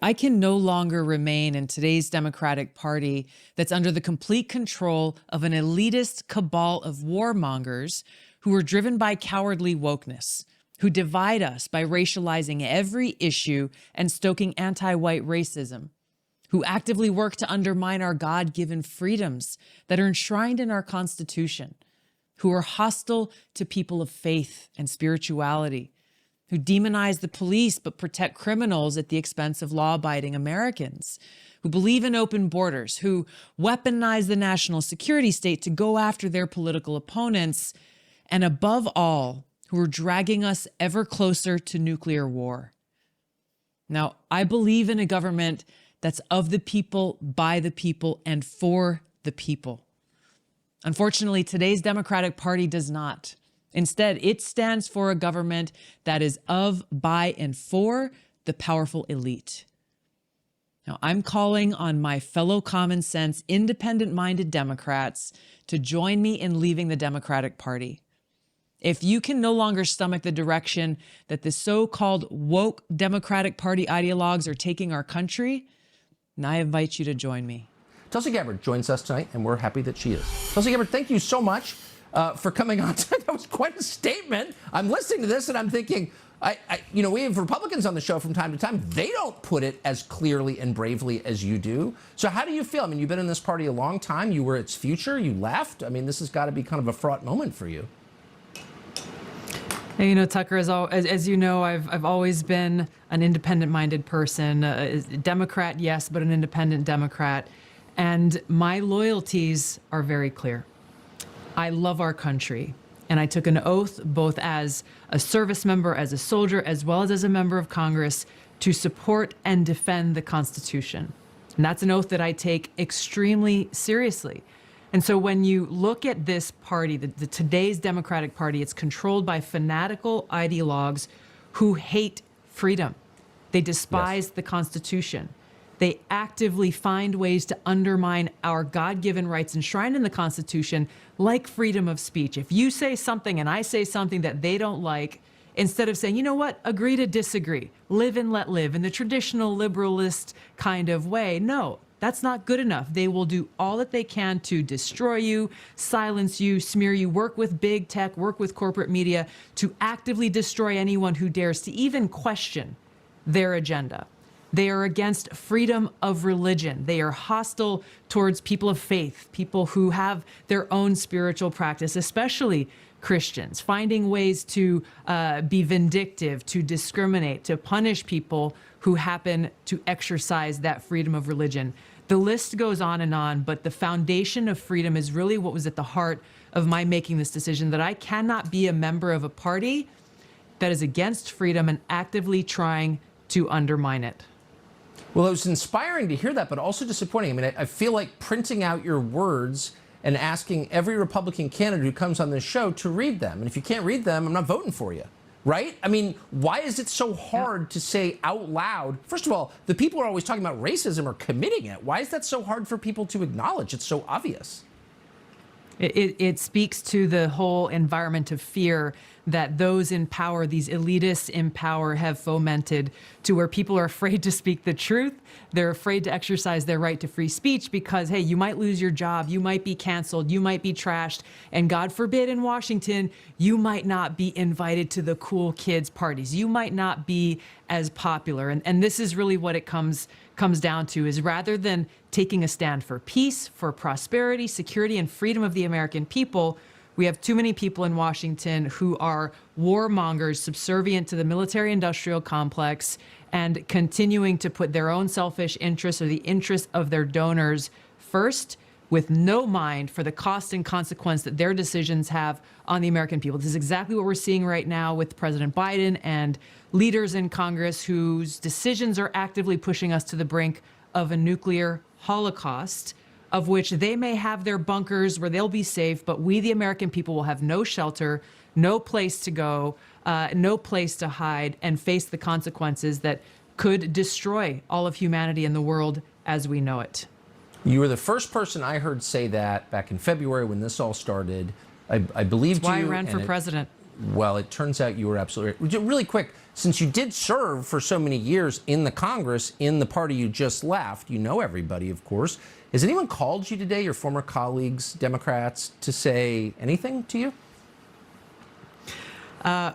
I can no longer remain in today's Democratic Party that's under the complete control of an elitist cabal of warmongers who are driven by cowardly wokeness, who divide us by racializing every issue and stoking anti-white racism, who actively work to undermine our God-given freedoms that are enshrined in our Constitution, who are hostile to people of faith and spirituality, who demonize the police but protect criminals at the expense of law-abiding Americans, who believe in open borders, who weaponize the national security state to go after their political opponents, and above all, who are dragging us ever closer to nuclear war. Now, I believe in a government that's of the people, by the people, and for the people. Unfortunately, today's Democratic Party does not. Instead, it stands for a government that is of, by, and for the powerful elite. Now, I'm calling on my fellow common sense, independent-minded Democrats to join me in leaving the Democratic Party. If you can no longer stomach the direction that the so-called woke Democratic Party ideologues are taking our country, then I invite you to join me. Tulsi Gabbard joins us tonight, and we're happy that she is. Tulsi Gabbard, thank you so much for coming on tonight. That was quite a statement. I'm listening to this, and I'm thinking, we have Republicans on the show from time to time. They don't put it as clearly and bravely as you do. So how do you feel? I mean, you've been in this party a long time. You were its future. You left. I mean, this has got to be kind of a fraught moment for you. You know, Tucker, as you know, I've always been an independent-minded person, a Democrat, yes, but an independent Democrat. And my loyalties are very clear. I love our country, and I took an oath both as a service member, as a soldier, as well as a member of Congress to support and defend the Constitution. And that's an oath that I take extremely seriously. And so when you look at this party, today's Democratic Party, it's controlled by fanatical ideologues who hate freedom. They despise the Constitution. They actively find ways to undermine our God-given rights enshrined in the Constitution, like freedom of speech. If you say something and I say something that they don't like, instead of saying, you know what, agree to disagree, live and let live in the traditional liberalist kind of way, no, that's not good enough. They will do all that they can to destroy you, silence you, smear you, work with big tech, work with corporate media to actively destroy anyone who dares to even question their agenda. They are against freedom of religion. They are hostile towards people of faith, people who have their own spiritual practice, especially Christians, finding ways to be vindictive, to discriminate, to punish people who happen to exercise that freedom of religion. The list goes on, but the foundation of freedom is really what was at the heart of my making this decision, that I cannot be a member of a party that is against freedom and actively trying to undermine it. Well, it was inspiring to hear that, but also disappointing. I mean, I feel like printing out your words and asking every Republican candidate who comes on this show to read them. And if you can't read them, I'm not voting for you, right? I mean, why is it so hard to say out loud? First of all, the people who are always talking about racism are committing it. Why is that so hard for people to acknowledge? It's so obvious. It speaks to the whole environment of fear that those in power, these elitists in power, have fomented, to where people are afraid to speak the truth. They're afraid to exercise their right to free speech because, hey, you might lose your job, you might be canceled, you might be trashed, and God forbid in Washington, you might not be invited to the cool kids parties. You might not be as popular. And this is really what it comes down to, is rather than taking a stand for peace, for prosperity, security, and freedom of the American people, we have too many people in Washington who are warmongers, subservient to the military-industrial complex, and continuing to put their own selfish interests or the interests of their donors first, with no mind for the cost and consequence that their decisions have on the American people. This is exactly what we're seeing right now with President Biden and leaders in Congress whose decisions are actively pushing us to the brink of a nuclear holocaust, of which they may have their bunkers where they'll be safe, but we, the American people, will have no shelter, no place to go, no place to hide, and face the consequences that could destroy all of humanity and the world as we know it. You were the first person I heard say that back in February when this all started. I believed you. That's why I ran for president. Well, it turns out you were absolutely right. Really quick, since you did serve for so many years in the Congress, in the party you just left, you know everybody, of course. Has anyone called you today, your former colleagues, Democrats, to say anything to you?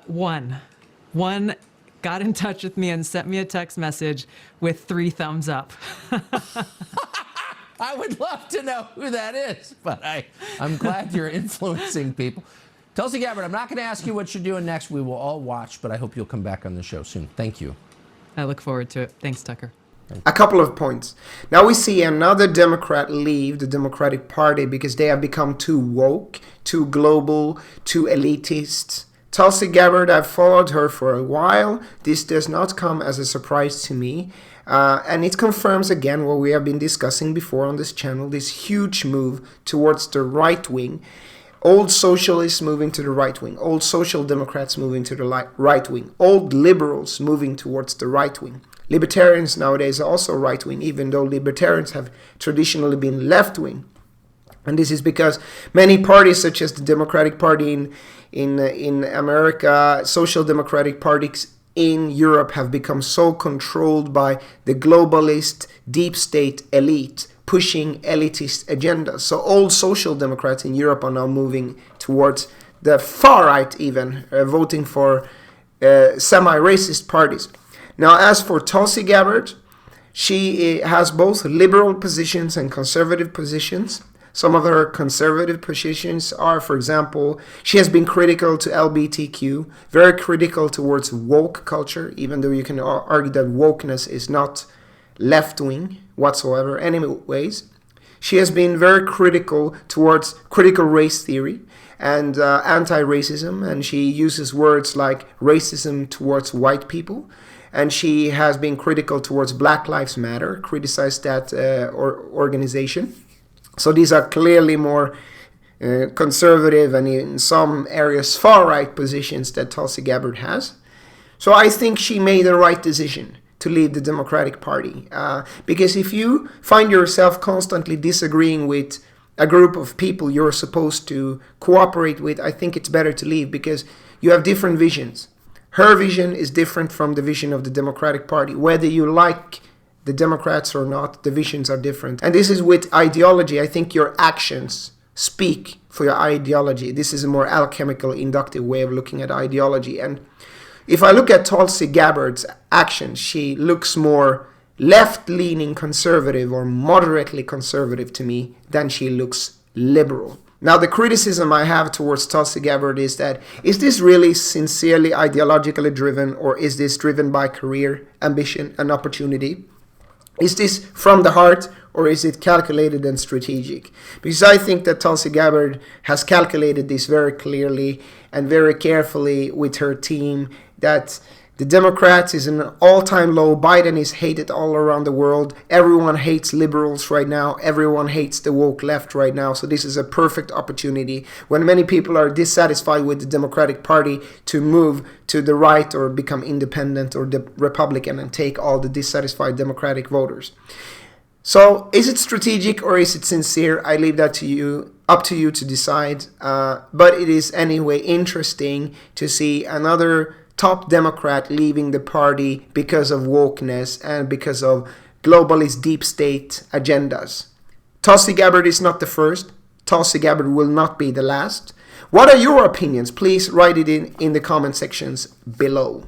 One got in touch with me and sent me a text message with 3 thumbs up. I would love to know who that is, but I'm glad you're influencing people. Tulsi Gabbard, I'm not going to ask you what you're doing next. We will all watch, but I hope you'll come back on the show soon. Thank you. I look forward to it. Thanks, Tucker. A couple of points. Now we see another Democrat leave the Democratic Party because they have become too woke, too global, too elitist. Tulsi Gabbard, I've followed her for a while. This does not come as a surprise to me. And it confirms again what we have been discussing before on this channel, this huge move towards the right wing. Old socialists moving to the right wing, old social democrats moving to the right wing, old liberals moving towards the right wing. Libertarians nowadays are also right wing, even though libertarians have traditionally been left wing. And this is because many parties, such as the Democratic Party in America, social democratic parties in Europe, have become so controlled by the globalist deep state elite pushing elitist agendas. So old social democrats in Europe are now moving towards the far right, even voting for semi-racist parties. Now, as for Tulsi Gabbard, she has both liberal positions and conservative positions. Some of her conservative positions are, for example, she has been critical to LGBTQ, very critical towards woke culture, even though you can argue that wokeness is not left-wing whatsoever. Anyways, she has been very critical towards critical race theory and anti-racism, and she uses words like racism towards white people. And she has been critical towards Black Lives Matter, criticized that organization. So these are clearly more conservative and in some areas far-right positions that Tulsi Gabbard has. So I think she made the right decision to leave the Democratic Party. Because if you find yourself constantly disagreeing with a group of people you're supposed to cooperate with, I think it's better to leave because you have different visions. Her vision is different from the vision of the Democratic Party. Whether you like the Democrats or not, the visions are different. And this is with ideology. I think your actions speak for your ideology. This is a more alchemical, inductive way of looking at ideology. And if I look at Tulsi Gabbard's actions, she looks more left-leaning conservative or moderately conservative to me than she looks liberal. Now, the criticism I have towards Tulsi Gabbard is that, is this really sincerely ideologically driven, or is this driven by career, ambition, and opportunity? Is this from the heart, or is it calculated and strategic? Because I think that Tulsi Gabbard has calculated this very clearly and very carefully with her team, that the Democrats is an all-time low. Biden is hated all around the world. Everyone hates liberals right now. Everyone hates the woke left right now. So this is a perfect opportunity when many people are dissatisfied with the Democratic Party to move to the right or become independent or the Republican and take all the dissatisfied Democratic voters. So is it strategic or is it sincere? I leave that to you, up to you to decide. But it is anyway interesting to see another top Democrat leaving the party because of wokeness and because of globalist deep state agendas. Tulsi Gabbard is not the first. Tulsi Gabbard will not be the last. What are your opinions? Please write it in the comment sections below.